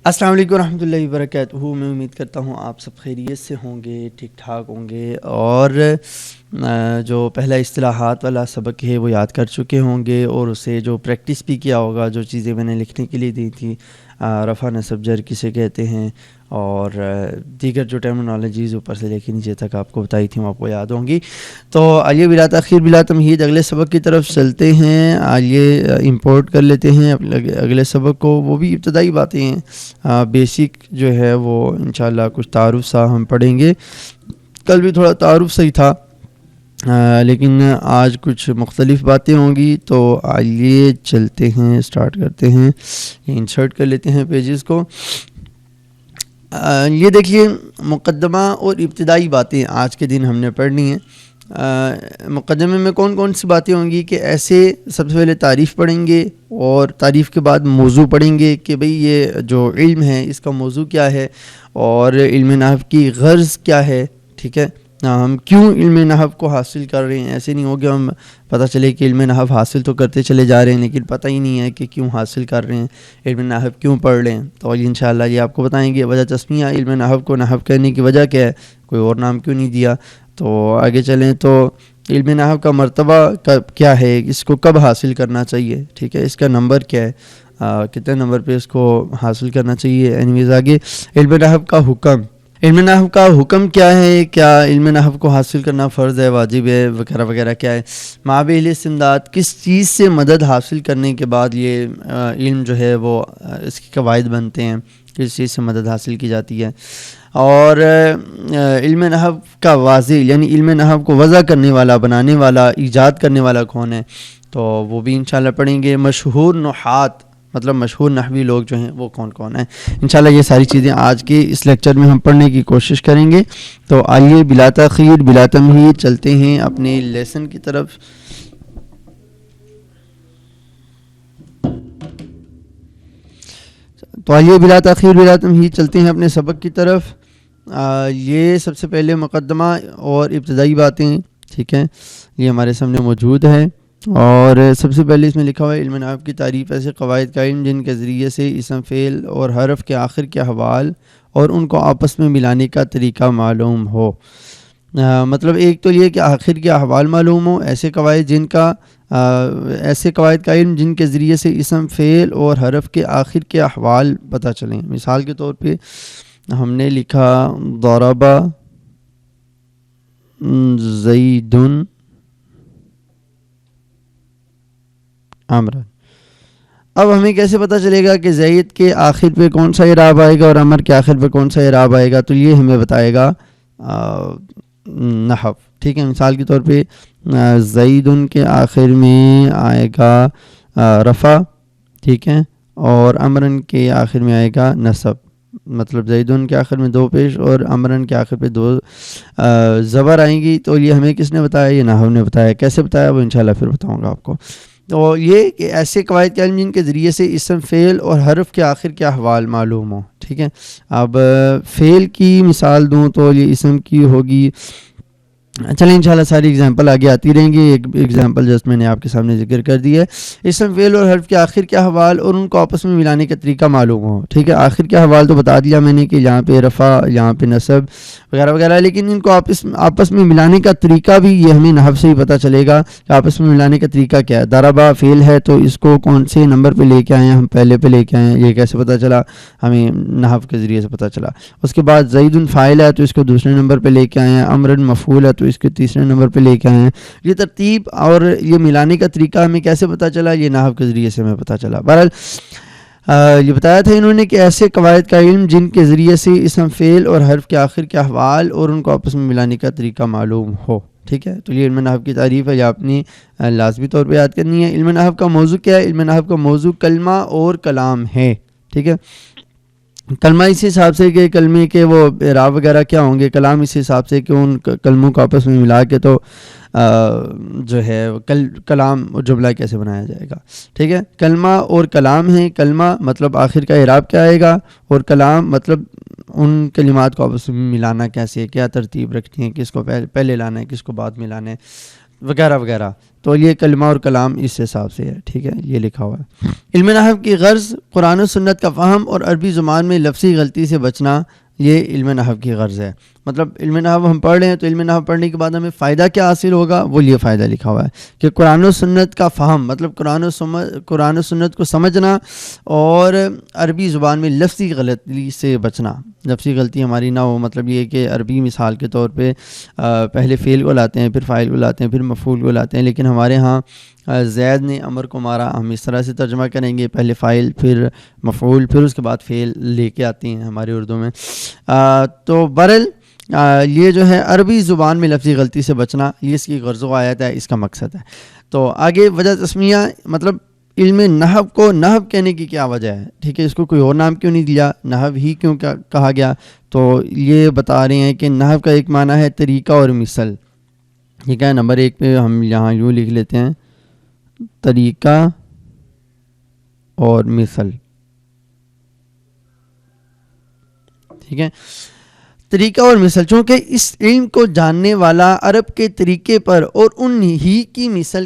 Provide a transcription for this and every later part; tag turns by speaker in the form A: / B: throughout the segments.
A: السلام علیکم ورحمۃ اللہ وبرکاتہ. میں امید کرتا ہوں آپ سب خیریت سے ہوں گے, ٹھیک ٹھاک ہوں گے, اور جو پہلا اصطلاحات والا سبق ہے وہ یاد کر چکے ہوں گے, اور اسے جو پریکٹس بھی کیا ہوگا. جو چیزیں میں نے لکھنے کے لیے دی تھی, رفع نصب جر کسے کہتے ہیں, اور دیگر جو ٹرمینالوجیز اوپر سے لے کے نیچے تک آپ کو بتائی تھیں وہ آپ کو یاد ہوں گی. تو آئیے بلا تاخیر بلا تمہید اگلے سبق کی طرف چلتے ہیں. آئیے امپورٹ کر لیتے ہیں اگلے سبق کو. وہ بھی ابتدائی باتیں ہیں, بیسک جو ہے وہ انشاءاللہ کچھ تعارف سا ہم پڑھیں گے. کل بھی تھوڑا تعارف صحیح تھا, لیکن آج کچھ مختلف باتیں ہوں گی. تو آئیے چلتے ہیں, سٹارٹ کرتے ہیں, انسرٹ کر لیتے ہیں پیجز کو. یہ دیکھیے, مقدمہ اور ابتدائی باتیں آج کے دن ہم نے پڑھنی ہیں. مقدمے میں کون کون سی باتیں ہوں گی کہ ایسے سب سے پہلے تعریف پڑھیں گے, اور تعریف کے بعد موضوع پڑھیں گے کہ بھئی یہ جو علم ہے اس کا موضوع کیا ہے, اور علم نحو کی غرض کیا ہے. ٹھیک ہے, ہم کیوں علم نحو کو حاصل کر رہے ہیں. ایسے نہیں ہوگا ہم پتہ چلے کہ علم نحو حاصل تو کرتے چلے جا رہے ہیں لیکن پتہ ہی نہیں ہے کہ کیوں حاصل کر رہے ہیں, علم نحو کیوں پڑھ رہے ہیں. تو انشاءاللہ یہ آپ کو بتائیں گے. وجہ تسمیہ علم نحو کو نحو کہنے کی وجہ کیا ہے, کوئی اور نام کیوں نہیں دیا. تو آگے چلیں تو علم نحو کا مرتبہ کیا ہے, اس کو کب حاصل کرنا چاہیے. ٹھیک ہے, اس کا نمبر کیا ہے, کتنے نمبر پہ اس کو حاصل کرنا چاہیے. اینیویز آگے علم نحو کا حکم, علم نحو کا حکم کیا ہے, کیا علم نحو کو حاصل کرنا فرض ہے, واجب ہے, وغیرہ وغیرہ کیا ہے. مابعد استمداد, کس چیز سے مدد حاصل کرنے کے بعد یہ علم جو ہے وہ اس کے قواعد بنتے ہیں, کس چیز سے مدد حاصل کی جاتی ہے. اور علم نحو کا واضح یعنی علم نحو کو وضع کرنے والا, بنانے والا, ایجاد کرنے والا کون ہے, تو وہ بھی انشاءاللہ پڑھیں گے. مشہور نحات مطلب مشہور نحوی لوگ جو ہیں وہ کون کون ہیں. انشاءاللہ یہ ساری چیزیں آج کے اس لیکچر میں ہم پڑھنے کی کوشش کریں گے. تو آئیے بلا تاخیر بلا تمہید چلتے ہیں اپنے لیسن کی طرف. تو آئیے بلا تاخیر بلا تمہید چلتے ہیں اپنے سبق کی طرف. یہ سب سے پہلے مقدمہ اور ابتدائی باتیں, ٹھیک ہے, یہ ہمارے سامنے موجود ہے. اور سب سے پہلے اس میں لکھا ہوا ہے علم نحو کی تعریف ایسے قواعد کا علم جن کے ذریعے سے اسم فعل اور حرف کے آخر کے احوال اور ان کو آپس میں ملانے کا طریقہ معلوم ہو. مطلب ایک تو یہ کہ آخر کے احوال معلوم ہو, ایسے قواعد کا علم جن کے ذریعے سے اسم فعل اور حرف کے آخر کے احوال پتہ چلیں. مثال کے طور پہ ہم نے لکھا ضرب زید عمرا. اب ہمیں کیسے پتہ چلے گا کہ زید کے آخر پہ کون سا اعراب آئے گا اور عمر کے آخر پہ کون سا اعراب آئے گا. تو یہ ہمیں بتائے گا نحو. ٹھیک ہے, مثال کے طور پہ زید کے آخر میں آئے گا رفع, ٹھیک ہے, اور عمرن کے آخر میں آئے گا نصب. مطلب زیدن کے آخر میں دو پیش اور عمرن کے آخر پہ دو زبر آئیں گی. تو یہ ہمیں کس نے بتایا, یہ نحو نے بتایا. کیسے بتایا وہ انشاءاللہ پھر بتاؤں گا آپ کو. تو یہ کہ ایسے قواعد کے علم جن کے ذریعے سے اسم فعل اور حرف کے آخر کے احوال معلوم ہو. ٹھیک ہے, اب فعل کی مثال دوں تو یہ اسم کی ہوگی. چلیں انشاءاللہ ساری اگزامپل آگے آتی رہیں گی. ایک اگزامپل جسٹ میں نے آپ کے سامنے ذکر کر دی ہے. اسم فعل اور حرف کے آخر کے احوال اور ان کو آپس میں ملانے کا طریقہ معلوم ہو. ٹھیک ہے, آخر کے احوال تو بتا دیا میں نے کہ یہاں پہ رفع, یہاں پہ نصب وغیرہ وغیرہ, لیکن ان کو آپس میں ملانے کا طریقہ بھی یہ ہمیں نحو سے ہی پتہ چلے گا کہ آپس میں ملانے کا طریقہ کیا ہے. ضربہ فعل ہے تو اس کو کون سے نمبر پہ لے کے آئے ہیں, ہم پہلے پہ لے کے آئے ہیں. یہ کیسے پتہ چلا, ہمیں نحو کے ذریعے سے پتہ چلا. اس کے بعد زید فاعل ہے تو اس کو دوسرے نمبر پہ لے کے آئے ہیں. عمرن مفعول ہے تو اس کے تیسرے نمبر پہ لے کے آئے ہیں. یہ ترتیب اور یہ ملانے کا طریقہ ہمیں کیسے پتہ چلا, یہ نحو کے ذریعے سے ہمیں پتہ چلا. بہرحال یہ بتایا تھا انہوں نے کہ ایسے قواعد کا علم جن کے ذریعے سے اسم فعل اور حرف کے آخر کے احوال اور ان کو آپس میں ملانے کا طریقہ معلوم ہو. ٹھیک ہے, تو یہ علم نحو کی تعریف ہے, یہ آپ نے لازمی طور پہ یاد کرنی ہے. علم نحو کا موضوع کیا ہے, علم نحو کا موضوع کلمہ اور کلام ہے. ٹھیک ہے, کلمہ اس حساب سے کہ کلمے کے وہ اعراب وغیرہ کیا ہوں گے, کلام اس حساب سے کہ ان کلموں کو آپس میں ملا کے تو جو ہے کلام جملہ کیسے بنایا جائے گا. ٹھیک ہے, کلمہ اور کلام ہے. کلمہ مطلب آخر کا اعراب کیا آئے گا, اور کلام مطلب ان کلمات کو آپس میں ملانا کیسے, کیا ترتیب رکھتی ہیں, کس کو پہلے لانا ہے, کس کو بعد میں لانا ہے. وغیرہ وغیرہ. تو یہ کلمہ اور کلام اس حساب سے ہے. ٹھیک ہے, یہ لکھا ہوا ہے. علم نحو کی غرض قرآن و سنت کا فہم اور عربی زبان میں لفظی غلطی سے بچنا, یہ علم نحو کی غرض ہے. مطلب علم نحو ہم پڑھ رہے ہیں تو علم نحو پڑھنے کے بعد ہمیں فائدہ کیا حاصل ہوگا, وہ یہ فائدہ لکھا ہوا ہے کہ قرآن و سنت کا فہم, مطلب قرآن و سنت کو سمجھنا اور عربی زبان میں لفظی غلطی سے بچنا. لفظی غلطی ہماری نہ ہو, مطلب یہ کہ عربی مثال کے طور پہ پہلے فعل کو لاتے ہیں, پھر فاعل کو لاتے ہیں, پھر مفعول کو لاتے ہیں, لیکن ہمارے ہاں زید نے عمر کو مارا, ہم اس طرح سے ترجمہ کریں گے, پہلے فاعل پھر مفعول پھر اس کے بعد فعل لے کے آتی ہیں ہماری اردو میں. تو برل یہ جو ہے عربی زبان میں لفظی غلطی سے بچنا, یہ اس کی غرض و آیت ہے, اس کا مقصد ہے. تو آگے وجہ تسمیہ, مطلب علم نحو کو نحو کہنے کی کیا وجہ ہے. ٹھیک ہے, اس کو کوئی اور نام کیوں نہیں دیا, نحو ہی کیوں کہا گیا. تو یہ بتا رہے ہیں کہ نحو کا ایک معنی ہے طریقہ اور مثل. ٹھیک ہے, نمبر 1 پہ ہم یہاں یوں لکھ لیتے ہیں, طریقہ اور مثل. ٹھیک ہے, طریقہ اور مثل, چونکہ اس علم کو جاننے والا عرب کے طریقے پر اور ان ہی کی مثل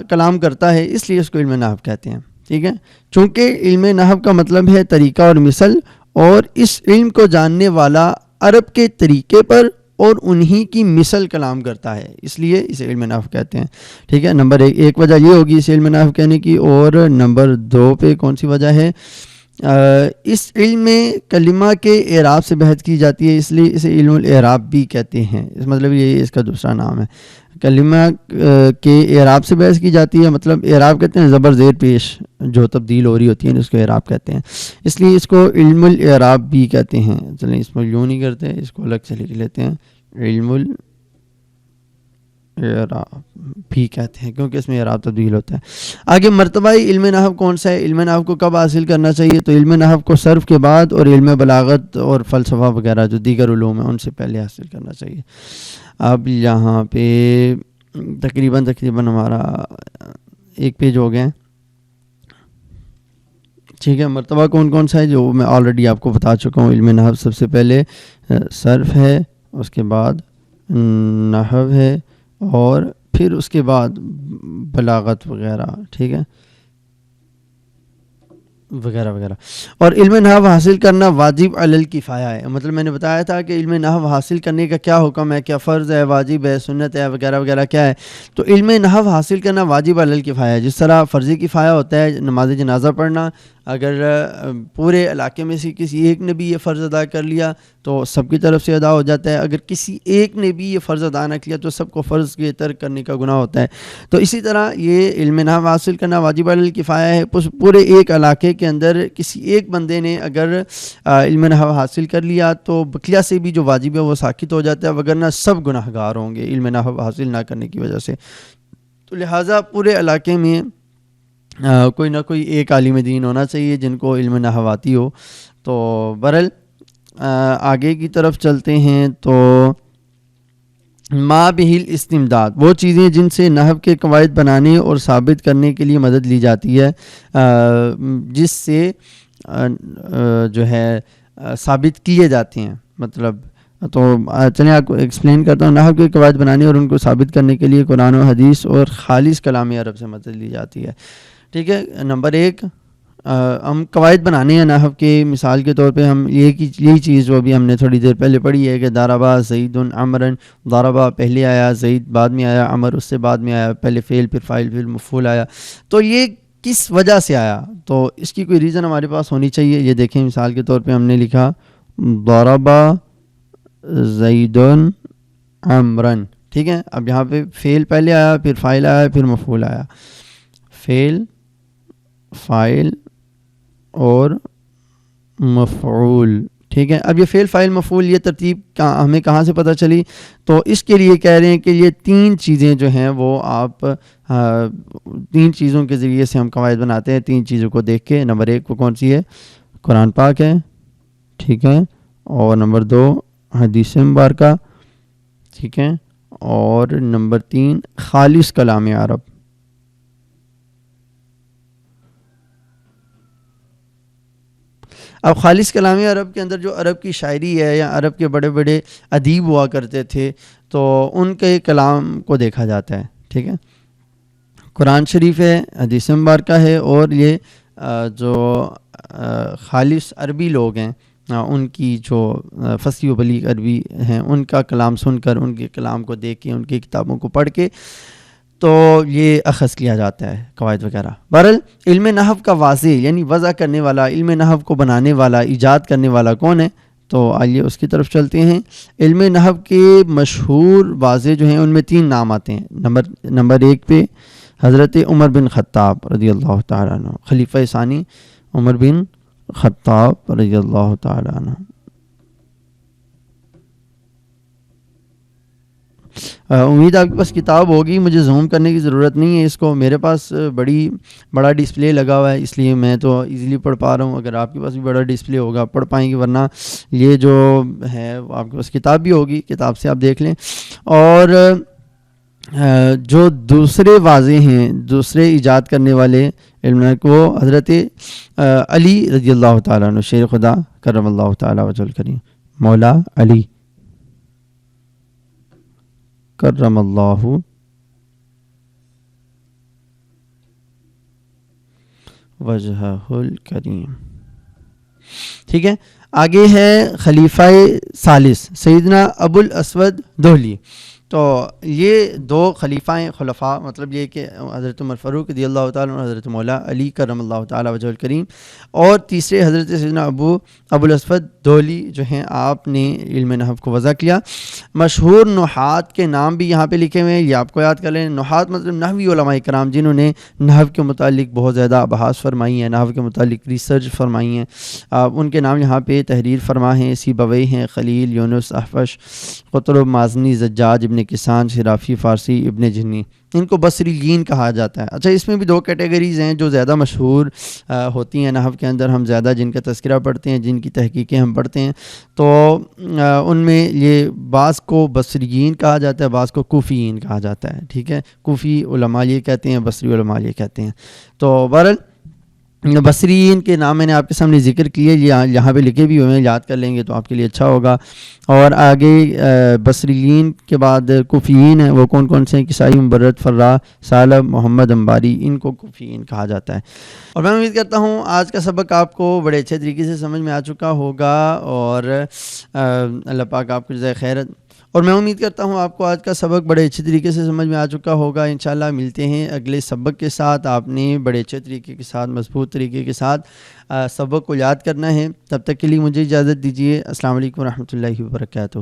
A: کلام کرتا ہے, اس لیے اس کو علم نحو کہتے ہیں. ٹھیک ہے, چونکہ علم نحو کا مطلب ہے طریقہ اور مثل, اور اس علم کو جاننے والا عرب کے طریقے پر اور انہی کی مثل کلام کرتا ہے, اس لیے اسے علم نحو کہتے ہیں. ٹھیک ہے, نمبر ایک وجہ یہ ہوگی اسے علم نحو کہنے کی. اور نمبر 2 پہ کون سی وجہ ہے, اس علم میں کلمہ کے اعراب سے بحث کی جاتی ہے, اس لیے اسے علم الاعراب بھی کہتے ہیں. اس مطلب یہ اس کا دوسرا نام ہے. کلمہ کے اعراب سے بحث کی جاتی ہے, مطلب اعراب کہتے ہیں زبر زیر پیش جو تبدیل ہو رہی ہوتی ہیں, اس کو اعراب کہتے ہیں, اس لیے اس کو علم الاعراب بھی کہتے ہیں. چلیں اس میں یوں نہیں کرتے, اس کو الگ سے لکھ لیتے ہیں, علم الاعراب بھی کہتے ہیں, کیونکہ اس میں اعراب تبدیل ہوتا ہے. آگے مرتبہ علم نحو کون سا ہے, علم نحو کو کب حاصل کرنا چاہیے. تو علم نحو کو صرف کے بعد اور علم بلاغت اور فلسفہ وغیرہ جو دیگر علوم ہیں ان سے پہلے حاصل کرنا چاہیے. اب یہاں پہ تقریباً ہمارا 1 پیج ہو گیا. ٹھیک ہے, مرتبہ کون کون سا ہے جو میں آلریڈی آپ کو بتا چکا ہوں. علم نحو سب سے پہلے صرف ہے, اس کے بعد نحو ہے, اور پھر اس کے بعد بلاغت وغیرہ. ٹھیک ہے, وغیرہ وغیرہ. اور علم نحو حاصل کرنا واجب علی الکفایہ ہے. مطلب میں نے بتایا تھا کہ علم نحو حاصل کرنے کا کیا حکم ہے, کیا فرض ہے, واجب ہے, سنت ہے, وغیرہ وغیرہ کیا ہے. تو علم نحو حاصل کرنا واجب علی الکفایہ, جس طرح فرضی کفایہ ہوتا ہے نماز جنازہ پڑھنا, اگر پورے علاقے میں سے کسی ایک نے بھی یہ فرض ادا کر لیا تو سب کی طرف سے ادا ہو جاتا ہے, اگر کسی ایک نے بھی یہ فرض ادا نہ کیا تو سب کو فرض کے ترک کرنے کا گناہ ہوتا ہے. تو اسی طرح یہ علم نحو حاصل کرنا واجب علی الکفایہ ہے. پورے ایک علاقے کے اندر کسی ایک بندے نے اگر علم نحو حاصل کر لیا تو بقیہ سے بھی جو واجب ہے وہ ساقط ہو جاتا ہے, وگرنہ سب گناہ گار ہوں گے علم نحو حاصل نہ کرنے کی وجہ سے. تو لہٰذا پورے علاقے میں کوئی نہ کوئی ایک عالم دین ہونا چاہیے جن کو علم نحو آتی ہو. تو برل آگے کی طرف چلتے ہیں. تو ما بہل استمداد, وہ چیزیں جن سے نحو کے قواعد بنانے اور ثابت کرنے کے لیے مدد لی جاتی ہے, جس سے جو ہے ثابت کیے جاتے ہیں. مطلب تو چلیں آپ کو ایکسپلین کرتا ہوں. نحو کے قواعد بنانے اور ان کو ثابت کرنے کے لیے قرآن و حدیث اور خالص کلام عرب سے مدد لی جاتی ہے. ٹھیک ہے, نمبر 1 ہم قواعد بنانے ہیں نحو کے. مثال کے طور پہ ہم یہی چیز جو ابھی ہم نے تھوڑی دیر پہلے پڑھی ہے کہ ضربا زید عمرن, ضربا پہلے آیا, زید بعد میں آیا, عمر اس سے بعد میں آیا, پہلے فعل پھر فاعل پھر مفعول آیا. تو یہ کس وجہ سے آیا, تو اس کی کوئی ریزن ہمارے پاس ہونی چاہیے. یہ دیکھیں, مثال کے طور پہ ہم نے لکھا ضربا زید عمرن. ٹھیک ہے, اب یہاں پہ فعل پہلے آیا, پھر فاعل آیا, پھر مفعول آیا, فعل فاعل اور مفعول. ٹھیک ہے, اب یہ فعل فاعل مفعول یہ ترتیب ہمیں کہاں سے پتہ چلی. تو اس کے لیے کہہ رہے ہیں کہ یہ 3 چیزیں جو ہیں وہ آپ 3 چیزوں کے ذریعے سے ہم قواعد بناتے ہیں. 3 چیزوں کو دیکھ کے. نمبر 1 وہ کون سی ہے, قرآن پاک ہے. ٹھیک ہے, اور نمبر 2 حدیث مبارکہ. ٹھیک ہے, اور نمبر 3 خالص کلام عرب. اب خالص کلام عرب کے اندر جو عرب کی شاعری ہے یا عرب کے بڑے بڑے ادیب ہوا کرتے تھے تو ان کے کلام کو دیکھا جاتا ہے. ٹھیک ہے. قرآن شریف ہے, حدیث مبارکہ ہے, اور یہ جو خالص عربی لوگ ہیں ان کی جو فصیح و بلیغ عربی ہیں ان کا کلام سن کر, ان کے کلام کو دیکھ کے, ان کی کتابوں کو پڑھ کے تو یہ اخذ کیا جاتا ہے قواعد وغیرہ. بہرحال علم نحو کا واضح یعنی وضع کرنے والا, علم نحو کو بنانے والا, ایجاد کرنے والا کون ہے؟ تو آئیے اس کی طرف چلتے ہیں. علم نحو کے مشہور واضح جو ہیں ان میں 3 نام آتے ہیں. نمبر 1 پہ حضرت عمر بن خطاب رضی اللہ تعالیٰ عنہ, خلیفہ ثانی عمر بن خطاب رضی اللہ تعالیٰ عنہ. امید آپ کے پاس کتاب ہوگی, مجھے زوم کرنے کی ضرورت نہیں ہے اس کو, میرے پاس بڑا ڈسپلے لگا ہوا ہے اس لیے میں تو ایزیلی پڑھ پا رہا ہوں. اگر آپ کے پاس بھی بڑا ڈسپلے ہوگا پڑھ پائیں گے, ورنہ یہ جو ہے آپ کے پاس کتاب بھی ہوگی, کتاب سے آپ دیکھ لیں. اور جو دوسرے واضح ہیں, دوسرے ایجاد کرنے والے علم کو حضرت علی رضی اللہ تعالیٰ عنہ, شیر خدا کرم اللہ تعالیٰ وجہ الکریم, مولا علی کرم اللہ وجہہ الکریم. ٹھیک ہے. آگے ہے خلیفہ ثالث سیدنا ابو الاسود دہلی. تو یہ 2 خلفاء مطلب یہ کہ حضرت عمر فاروق رضی اللہ تعالیٰ عنہ, حضرت مولا علی کرم اللہ تعالیٰ وجہ الکریم, اور تیسرے حضرت سیدنا ابو الاسود دہلی جو ہیں, آپ نے علم نحو کو وضع کیا. مشہور نحات کے نام بھی یہاں پہ لکھے ہوئے ہیں, یہ آپ کو یاد کر لیں. نحات مطلب نحوی علماء کرام جنہوں نے نحو کے متعلق بہت زیادہ ابحاث فرمائی ہیں, نحو کے متعلق ریسرچ فرمائی ہیں, ان کے نام یہاں پہ تحریر فرما ہیں. سیبویہ ہیں, خلیل, یونس, احفش, قطرب, مازنی, زجاج, ابن کسان, شرافی, فارسی, ابن جنی. ان کو بصریین کہا جاتا ہے. اچھا, اس میں بھی 2 کیٹیگریز ہیں جو زیادہ مشہور ہوتی ہیں نحو کے اندر, ہم زیادہ جن کا تذکرہ پڑھتے ہیں, جن کی تحقیقیں ہم پڑھتے ہیں. تو ان میں یہ بعض کو بصریین کہا جاتا ہے, بعض کو کوفیین کہا جاتا ہے. ٹھیک ہے, کوفی علماء یہ کہتے ہیں, بصری علماء یہ کہتے ہیں. تو بہرحال بصریین کے نام میں نے آپ کے سامنے ذکر کیے, یہاں پہ لکھے بھی ہوئے ہیں, یاد کر لیں گے تو آپ کے لیے اچھا ہوگا. اور آگے بصریین کے بعد کوفیین ہیں, وہ کون سے ہیں؟ کسائی, مبرد, فرا, سالب, محمد انباری, ان کو کوفیین کہا جاتا ہے. اور میں امید کرتا ہوں آج کا سبق آپ کو بڑے اچھے طریقے سے سمجھ میں آ چکا ہوگا, اور اللہ پاک آپ کو جزائے خیر. اور میں امید کرتا ہوں آپ کو آج کا سبق بڑے اچھے طریقے سے سمجھ میں آ چکا ہوگا. انشاءاللہ ملتے ہیں اگلے سبق کے ساتھ. آپ نے بڑے اچھے طریقے کے ساتھ, مضبوط طریقے کے ساتھ سبق کو یاد کرنا ہے. تب تک کے لیے مجھے اجازت دیجیے. السلام علیکم ورحمۃ اللہ وبرکاتہ.